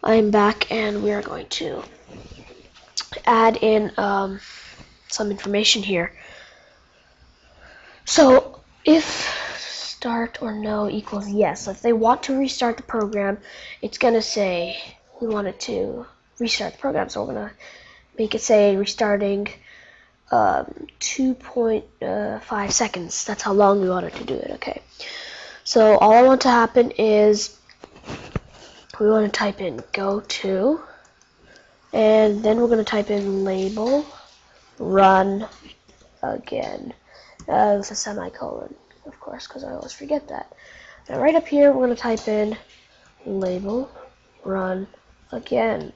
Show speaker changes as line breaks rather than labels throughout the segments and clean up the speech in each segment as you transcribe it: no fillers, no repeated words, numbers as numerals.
I'm back, and we are going to add in some information here. So if start or no equals yes, if they want to restart the program, it's going to say we want it to restart the program. So we're going to make it say restarting 2.5 seconds. That's how long we want it to do it. Okay. So all I want to happen is we want to type in go to, and then we're going to type in label run again with a semicolon, of course, because I always forget that. Now right up here we're going to type in label run again.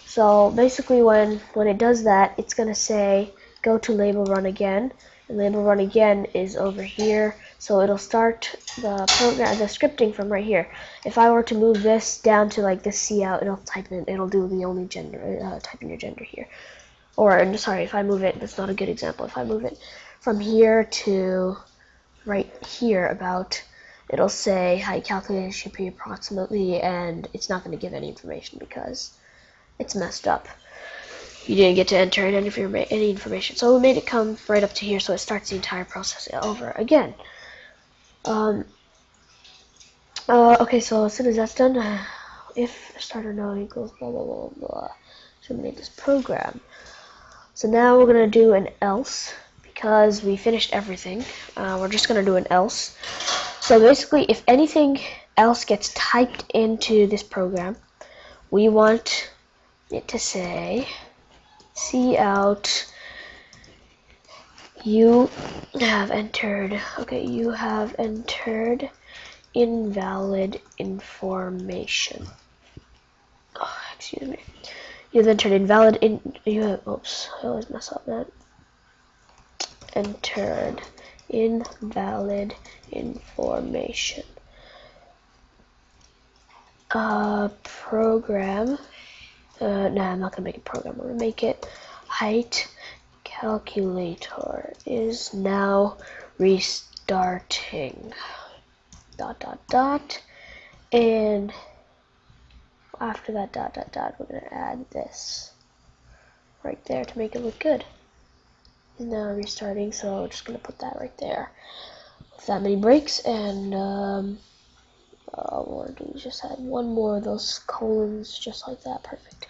So basically when it does that, it's going to say go to label run again, and label run again is over here, so it'll start the program, the scripting from right here. If I were to move this down to like this cout, it'll do the only gender, type in your gender here. Or sorry, if I move it, that's not a good example. If I move it from here to right here about, it'll say height calculated should be approximately, and it's not going to give any information because it's messed up. You didn't get to enter in any information. So we made it come right up to here, so it starts the entire process over again. Okay, so as soon as that's done, if starter no equals blah blah blah blah, terminate this program. So now we're gonna do an else because we finished everything. We're just gonna do an else. So basically, if anything else gets typed into this program, we want it to say cout you have entered invalid information. Oh, excuse me. You've entered invalid oops, I always mess up that. Entered invalid information. Program. Nah, I'm not gonna make it program. I'm gonna make it height calculator is now restarting. ... And after that ... we're gonna add this right there to make it look good. It's now restarting, so we're just gonna put that right there with that many breaks, and we'll just add one more of those colons just like that. Perfect.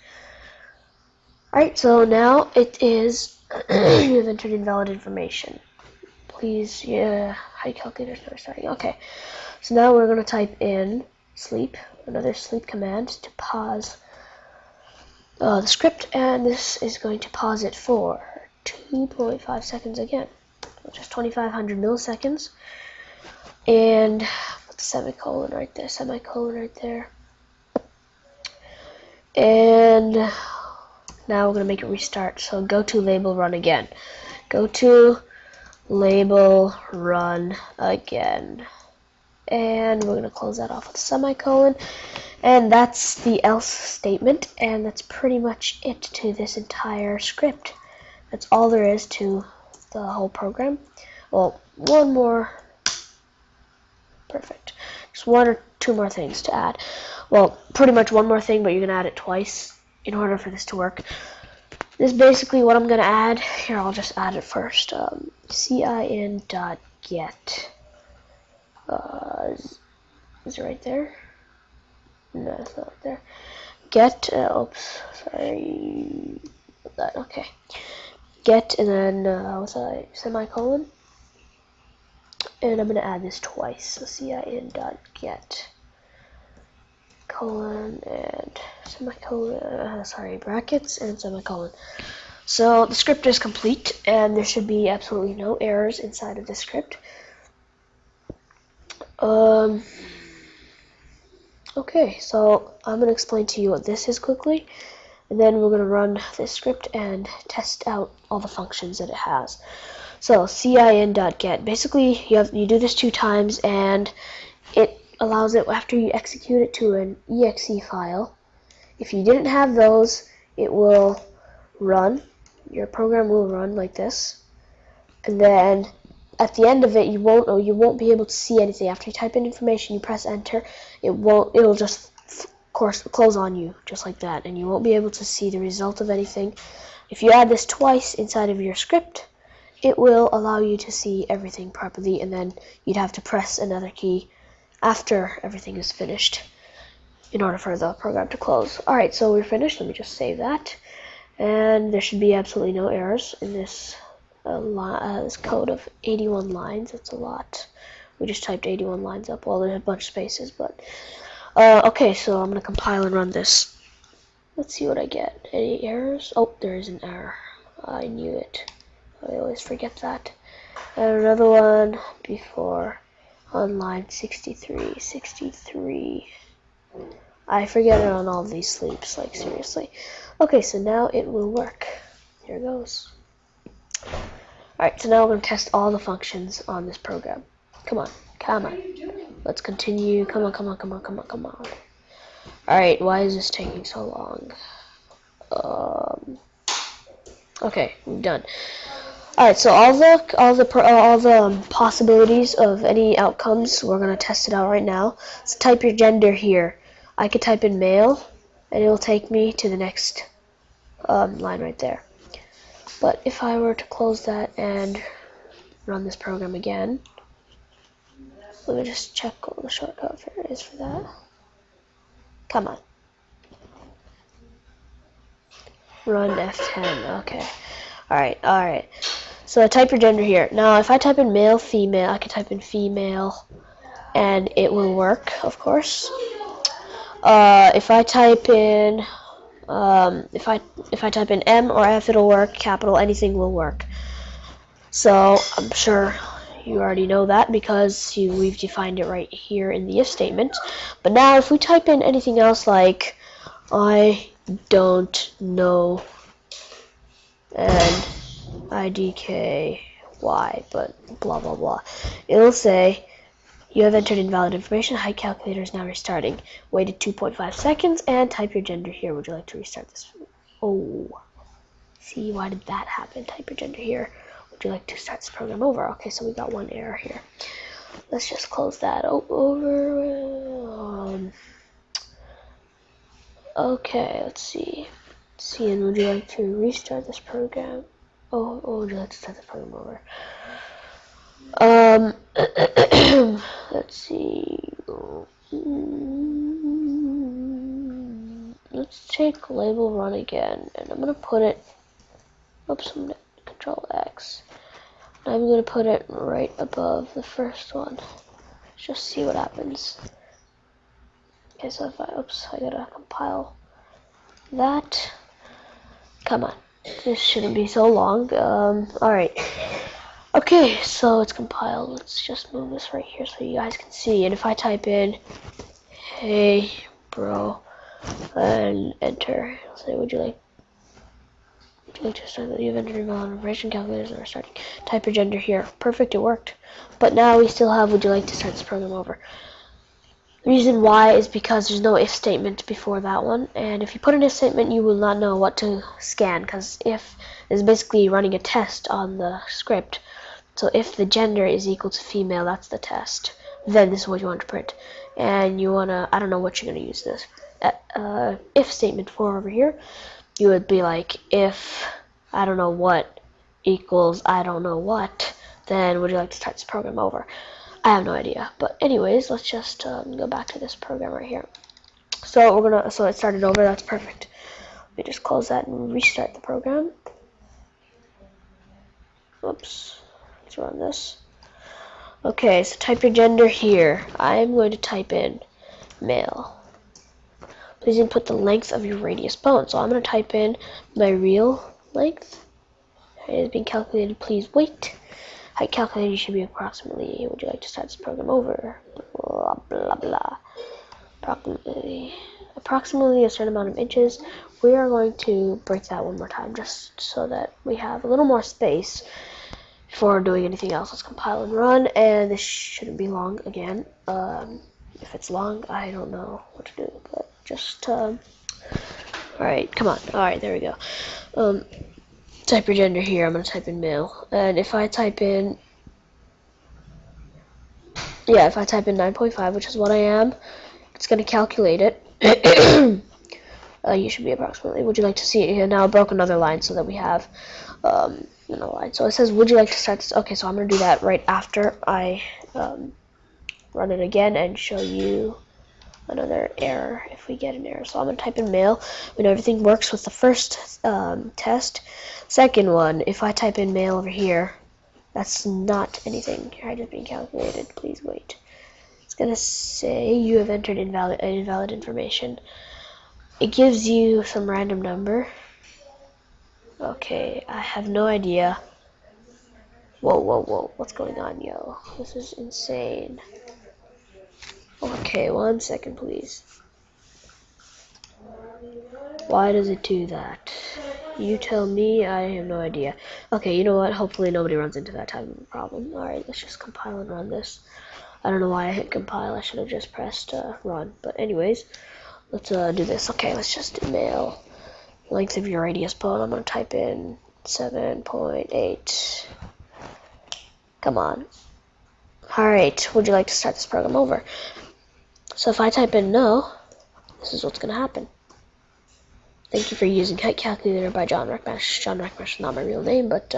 Alright, so now it is you've entered invalid information. Please, height calculator is restarting. Okay, so now we're going to type in sleep, another sleep command to pause the script, and this is going to pause it for 2.5 seconds again, which is 2500 milliseconds, and put the semicolon right there, and now we're going to make it restart. So go to label run again. Go to label run again. And we're going to close that off with a semicolon. And that's the else statement. And that's pretty much it to this entire script. That's all there is to the whole program. Well, one more. Perfect. Just one or two more things to add. Well, pretty much one more thing, but you're going to add it twice in order for this to work. This is basically what I'm going to add. Here, I'll just add it first. Cin.get. Is it right there? No, it's not right there. Get, oops, sorry. Okay. Get, and then with a semicolon. And I'm going to add this twice. So cin.get. Colon and semicolon, brackets and semicolon. So the script is complete, and there should be absolutely no errors inside of the script. Okay, so I'm going to explain to you what this is quickly, and then we're going to run this script and test out all the functions that it has. So cin.get, basically you do this 2 times, and it allows it, after you execute it, to an exe file. If you didn't have those, it will run. Your program will run like this, and then at the end of it, you won't be able to see anything. After you type in information, you press enter. It'll just close on you, just like that, and you won't be able to see the result of anything. If you add this twice inside of your script, it will allow you to see everything properly, and then you'd have to press another key after everything is finished in order for the program to close. Alright, so we're finished. Let me just save that. And there should be absolutely no errors in this, this code of 81 lines. That's a lot. We just typed 81 lines up. Well, there's a bunch of spaces, but... okay, so I'm going to compile and run this. Let's see what I get. Any errors? Oh, there is an error. I knew it. I always forget that. And another one before on line 63. I forget it on all of these sleeps, like seriously. Okay, so now it will work. Here goes. Alright, so now we're going to test all the functions on this program. Come on. Let's continue. Come on. Alright, why is this taking so long? Okay, we're done. Alright, so all the possibilities of any outcomes, we're gonna test it out right now. So type your gender here. I could type in male, and it will take me to the next line right there. But if I were to close that and run this program again, let me just check what the shortcut is for that. Come on. Run F10. Okay. Alright. So type your gender here. Now, if I type in male, female, I can type in female, and it will work, of course. If I type in, if I type in M or F, it'll work. Capital, anything will work. So I'm sure you already know that because we've defined it right here in the if statement. But now, if we type in anything else like I don't know and IDKY, but blah blah blah, it'll say you have entered invalid information. Height calculator is now restarting. Waited 2.5 seconds and type your gender here. Would you like to restart this? Oh, see, why did that happen? Type your gender here. Would you like to start this program over? Okay, so we got one error here. Let's just close that over. Okay, let's see. And would you like to restart this program? Oh, would you like to start the program over? Let's see. Let's take label run again, and I'm gonna put it. Oops, I'm gonna Control X. I'm gonna put it right above the first one. Just see what happens. Okay, so if I gotta compile that. Come on, this shouldn't be so long. Alright. Okay, so it's compiled. Let's just move this right here so you guys can see. And if I type in, hey, bro, and enter, say, would you like to start the event invalid information calculators are starting. Type your gender here. Perfect, it worked. But now we still have, would you like to start this program over? The reason why is because there's no if statement before that one, and if you put an if statement, you will not know what to scan, because if is basically running a test on the script. So if the gender is equal to female, that's the test. Then this is what you want to print, and you wanna, I don't know what you're gonna use this if statement for over here. You would be like, if I don't know what equals I don't know what, then would you like to start this program over? I have no idea. But anyways, let's just go back to this program right here. So so it started over. That's perfect. We just close that and restart the program. Oops. Let's run this. Okay, so type your gender here. I'm going to type in male. Please input the length of your radius bone. So I'm going to type in my real length. It is being calculated. Please wait. Height calculated should be approximately. Would you like to start this program over? Blah blah blah. Approximately a certain amount of inches. We are going to break that one more time just so that we have a little more space before doing anything else. Let's compile and run, and this shouldn't be long again. If it's long, I don't know what to do, but just alright, come on. Alright, there we go. Type your gender here. I'm going to type in male. And if I type in 9.5, which is what I am, it's going to calculate it. You should be approximately. Would you like to see it here? Now I broke another line so that we have another line. So it says, would you like to start this? Okay, so I'm going to do that right after I run it again and show you another error if we get an error. So I'm going to type in mail. We know everything works with the first test. Second one, if I type in mail over here, that's not anything. Your height is being calculated. Please wait. It's going to say you have entered invalid information. It gives you some random number. Okay, I have no idea. Whoa, whoa, whoa. What's going on, yo? This is insane. Okay, 1 second, please. Why does it do that? You tell me, I have no idea. Okay, you know what? Hopefully nobody runs into that type of problem. Alright, let's just compile and run this. I don't know why I hit compile. I should have just pressed run. But anyways, let's do this. Okay, let's just do mail. Length of your radius bone. I'm going to type in 7.8. Come on. Alright, would you like to start this program over? So if I type in no, this is what's going to happen. Thank you for using Height Calculator by John Reckmesh. John Reckmesh is not my real name, but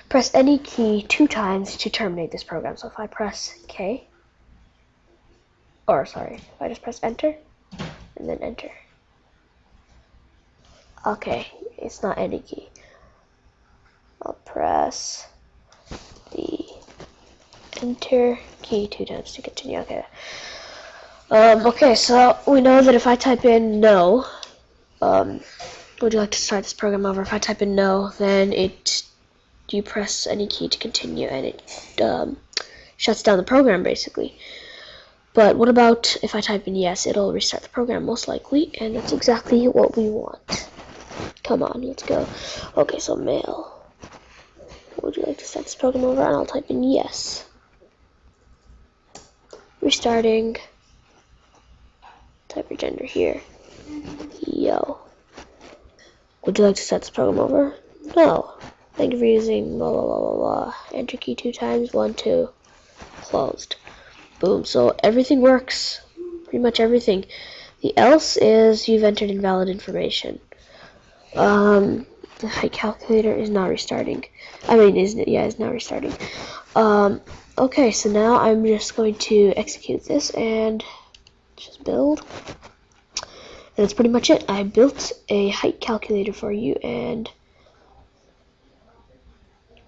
press any key 2 times to terminate this program. So if I press K, or sorry, if I just press enter, and then enter. Okay, it's not any key. I'll press the enter key 2 times to continue. Okay. Okay, so we know that if I type in no, would you like to start this program over? If I type in no, then you press any key to continue, and it shuts down the program basically. But what about if I type in yes? It'll restart the program most likely, and that's exactly what we want. Come on, let's go. Okay, so mail. Would you like to start this program over? And I'll type in yes. Restarting. Type your gender here. Yo. Would you like to start this program over? No. Thank you for using blah blah blah blah blah. Enter key 2 times. 1, 2. Closed. Boom. So everything works. Pretty much everything. The else is you've entered invalid information. The height calculator is not restarting. I mean, is not restarting. Okay, so now I'm just going to execute this and just build. And that's pretty much it. I built a height calculator for you, and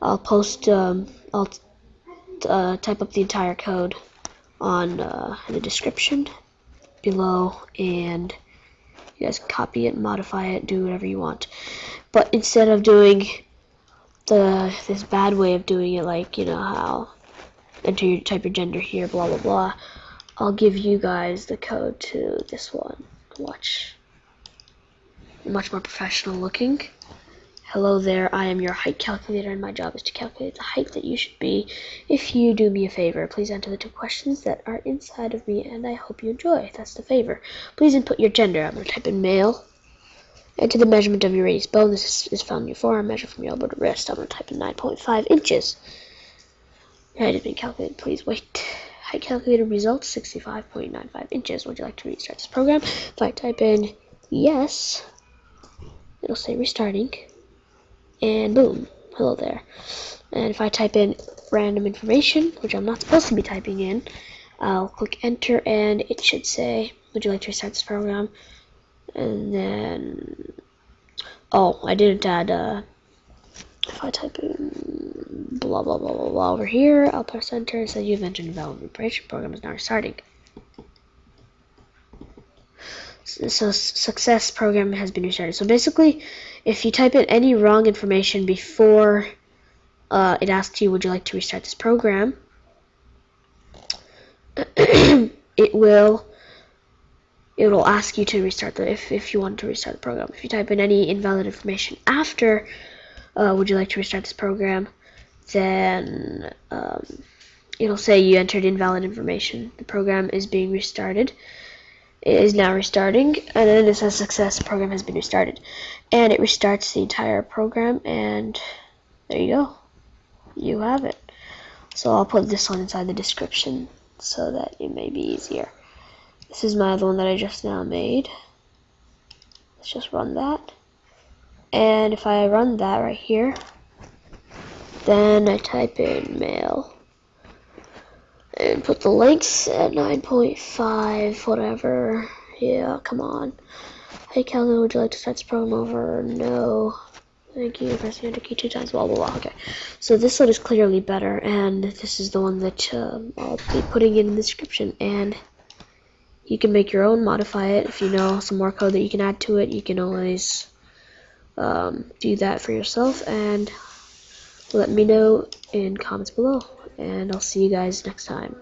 I'll post, I'll type up the entire code on the description below, and you guys can copy it, modify it, do whatever you want. But instead of doing this bad way of doing it, like, you know, how type your gender here, blah blah blah, I'll give you guys the code to this one. Watch. Much more professional looking. Hello there, I am your height calculator, and my job is to calculate the height that you should be. If you do me a favor, please answer the 2 questions that are inside of me, and I hope you enjoy. That's the favor. Please input your gender. I'm going to type in male. Enter the measurement of your radius bone. This is found in your forearm. Measure from your elbow to wrist. I'm going to type in 9.5 inches. Your height has been calculated. Please wait. Height calculator results 65.95 inches. Would you like to restart this program? If I type in yes, it'll say restarting. And boom, hello there. And if I type in random information, which I'm not supposed to be typing in, I'll click enter, and it should say, would you like to restart this program? And then, oh, I didn't add, if I type in blah blah blah blah blah over here, I'll press enter, and says you've entered invalid information, program is now restarting. So success, program has been restarted. So basically, if you type in any wrong information before it asks you, would you like to restart this program, it'll ask you to restart if you want to restart the program. If you type in any invalid information after would you like to restart this program, then it'll say you entered invalid information. The program is being restarted. It is now restarting, and then it says success, program has been restarted, and it restarts the entire program, and there you go, you have it. So I'll put this one inside the description so that it may be easier. This is my other one that I just now made. Let's just run that. And if I run that right here, then I type in mail and put the links at 9.5, whatever. Yeah, come on. Hey Calvin, would you like to start this program over? No. Thank you. Press the enter key 2 times, blah blah blah. Okay. So this one is clearly better, and this is the one that I'll be putting in the description. And you can make your own, modify it. If you know some more code that you can add to it, you can always do that for yourself, and let me know in comments below, and I'll see you guys next time.